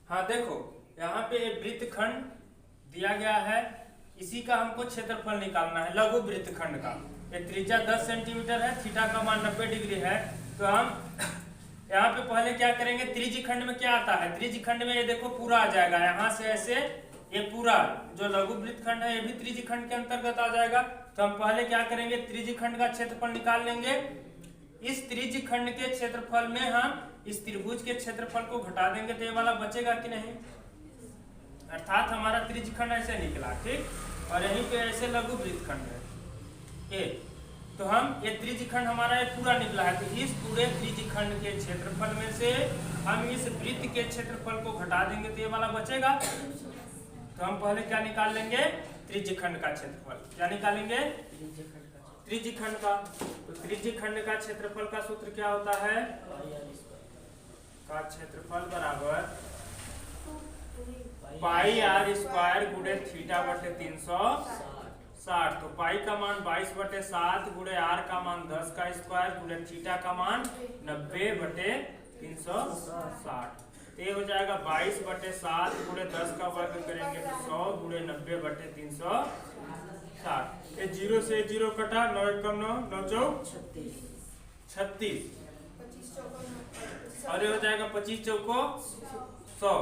हाँ देखो, यहाँ पे वृत्तखंड दिया गया है, इसी का हमको क्षेत्रफल निकालना है लघु वृत्तखंड का। ये त्रिज्या 10 सेंटीमीटर है, थीटा का मान 90 डिग्री है। तो हम यहाँ पे पहले क्या करेंगे, त्रिज्यखंड में क्या आता है, त्रिज्यखंड में ये देखो पूरा आ जाएगा, यहाँ से ऐसे ये पूरा जो लघु वृत्तखंड है ये भी त्रिज्यखंड के अंतर्गत आ जाएगा। तो हम पहले क्या करेंगे, त्रिज्यखंड का क्षेत्रफल निकाल लेंगे। इस त्रिज्यखंड के क्षेत्रफल में हम इस त्रिभुज के क्षेत्रफल को घटा देंगे तो ये वाला बचेगा कि नहीं, अर्थात हमारा त्रिज्यखंड ऐसे निकला, ठीक। और यहीं पे ऐसे लघु वृत्तखंड है ये, तो हम ये त्रिज्यखंड हमारा ये पूरा निकला है। तो इस पूरे त्रिज्यखंड के क्षेत्रफल में से हम इस वृत्त के क्षेत्रफल को घटा देंगे तो ये वाला बचेगा। तो हम पहले क्या निकाल लेंगे, त्रिज्यखंड का क्षेत्रफल। क्या निकालेंगे, त्रिज्यखंड का। तो त्रिज्यखंड का क्षेत्रफल का सूत्र क्या होता है, का क्षेत्रफल बराबर पाई आर स्क्वायर गुणे थीटा बटे 360। तो पाई का मान 22/7 गुणे आर का मान 10 का स्क्वायर गुणे थीटा का मान 90 बटे 360। ये हो जाएगा 22/7 गुणे 10 का वर्ग करेंगे तो 100 गुणे 90 बटे 360। ये 0 से 0 कटा, 9 एकम 9, 9 चौक 36, और ये हो जाएगा 25 चौको 100।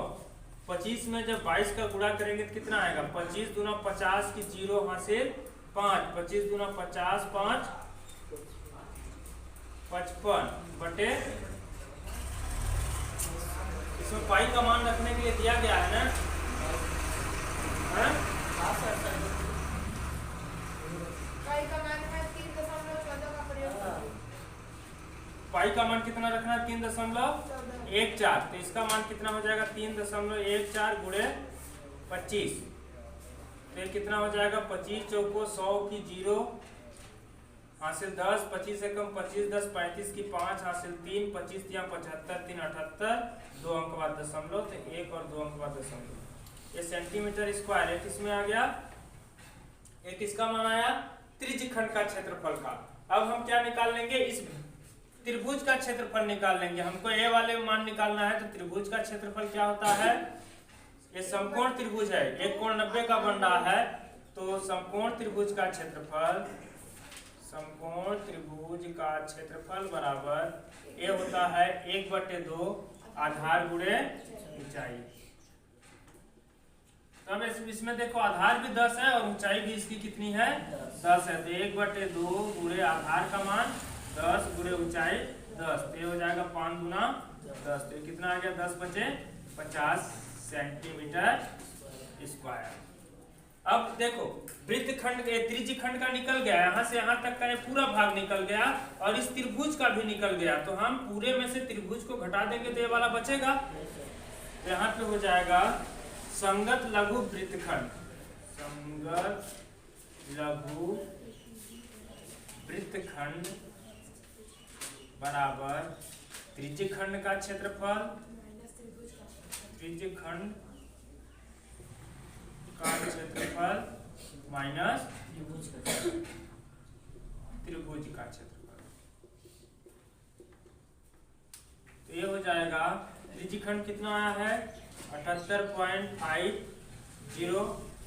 25 में जब 22 का गुणा करेंगे तो कितना आएगा, 25 दूना 50 की 0 हासिल 5, 25 दूना 50 5 55 बटे, इसमें पाई का मान रखने के लिए दिया गया है ना, पाई का मान कितना रखना है, 3.14। तो इसका मान कितना हो जाएगा, 3.14 गुणे 25। तो ये कितना हो जाएगा, 25 चौको 100 की 0 हासिल 10, 25 से कम 25, 10 35 की 5 हासिल 3, 25 या 75, 3 78, 2 अंक बाद दशमलव, तो 1 और 2 अंक बाद दशमलव। ये सेंटीमीटर स्क्वायर है, किसमें आ गया, एक किसका मान आया, त्रिज्यखंड का क्षेत्रफल का। अब हम क्या निकाल लेंगे, इस त्रिभुज का क्षेत्रफल निकाल लेंगे। हमको ए वाले मान निकालना है। तो त्रिभुज का क्षेत्रफल क्या होता है, ये समकोण त्रिभुज है, एक कोण 90 का बन रहा है। तो समकोण त्रिभुज का क्षेत्रफल, समकोण त्रिभुज का क्षेत्रफल बराबर ये होता है 1/2 आधार गुणे ऊंचाई। तो अब इसमें देखो आधार भी 10 है और ऊंचाई भी इसकी कितनी है, 10 है। तो 1/2 गुणे आधार का मान 10 गुणे ऊंचाई 10, तो ये हो जाएगा 5 गुना 10। तो कितना आ गया, 10 बचे 50 सेंटीमीटर स्क्वायर। अब देखो वृत्तखंड त्रिज्यखंड का निकल गया, यहाँ से यहाँ तक का ये पूरा भाग निकल गया और इस त्रिभुज का भी निकल गया। तो हम पूरे में से त्रिभुज को घटा देंगे तो ये वाला बचेगा। तो यहाँ पे हो जाएगा संगत लघु वृत्तखंड, संगत लघु वृत्तखंड बराबर त्रिज्यखंड का क्षेत्रफल, त्रिज्यखंड का क्षेत्रफल माइनस त्रिभुज का क्षेत्रफल। तो ये हो जाएगा, त्रिज्यखंड कितना आया है 78.50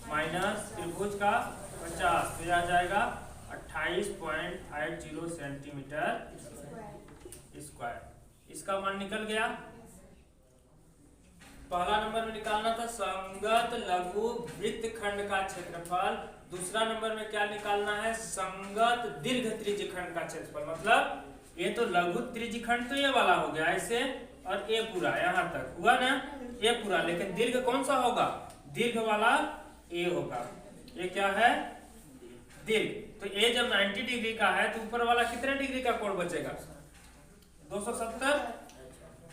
माइनस त्रिभुज का 50, तो यह आ जाएगा 28.50 सेंटीमीटर स्क्वायर। इसका मान निकल गया। पहला नंबर में निकालना था संगत लघु वृत्तखंड का क्षेत्रफल, दूसरा नंबर में क्या निकालना है, संगत दीर्घ त्रिज्यखंड का क्षेत्रफल। मतलब ये तो लघु त्रिज्यखंड तो ये वाला हो गया ऐसे, और ये पूरा यहाँ तक हुआ ना, ये पूरा, लेकिन दीर्घ कौन सा होगा, दीर्घ वाला ये होगा। ये क्या है, दीर्घ। तो ये जब 90 डिग्री का है तो ऊपर वाला कितने डिग्री का कोण बचेगा, 270।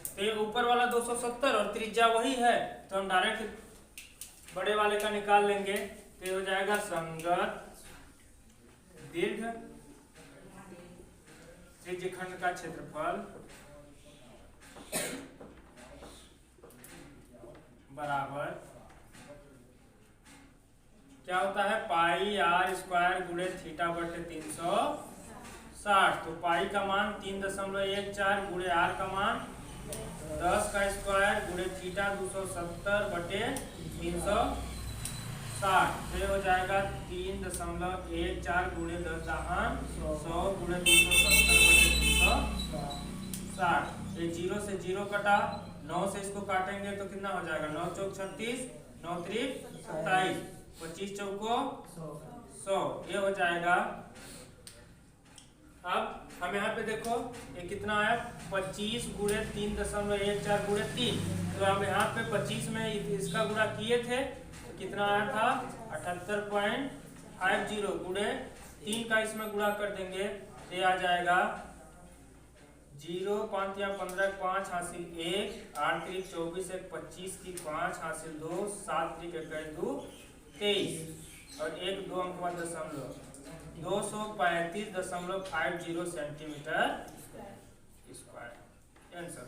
तो ये ऊपर वाला 270 और त्रिज्या वही है, तो हम डायरेक्ट बड़े वाले का निकाल लेंगे। तो ये हो जाएगा संगत दीर्घ त्रिज्यखंड का क्षेत्रफल बराबर क्या होता है, पाई आर स्क्वायर गुणे थीटा बटे 360। तो पाई का मान 3.14 गुणे आर का मान 10 का स्क्वायर गुणे थीटा 270/360, तो ये हो जाएगा 3.14 गुणे 10 100 गुणे 270/360। ये 0 से 0 कटा, 9 से इसको काटेंगे तो कितना हो जाएगा, 9 चौक 36, 9 त्रिक 27, 25 चौको 100, ये हो जाएगा। अब हम यहाँ पे देखो ये कितना आया, 25 गुणे 3.14 गुणे 3, तो हम यहाँ पे 25 में इसका गुणा किए थे तो कितना आया था 78.50 गुणे 3 का इसमें गुणा कर देंगे तो ये आ जाएगा 0 5 या 15 5 हासिल 1 8 3 24 1 25 की 5 हासिल 2 7 3 1 2 23 और 1 2 अंक बाद दशमलव 235.50 सेंटीमीटर स्क्वायर आंसर।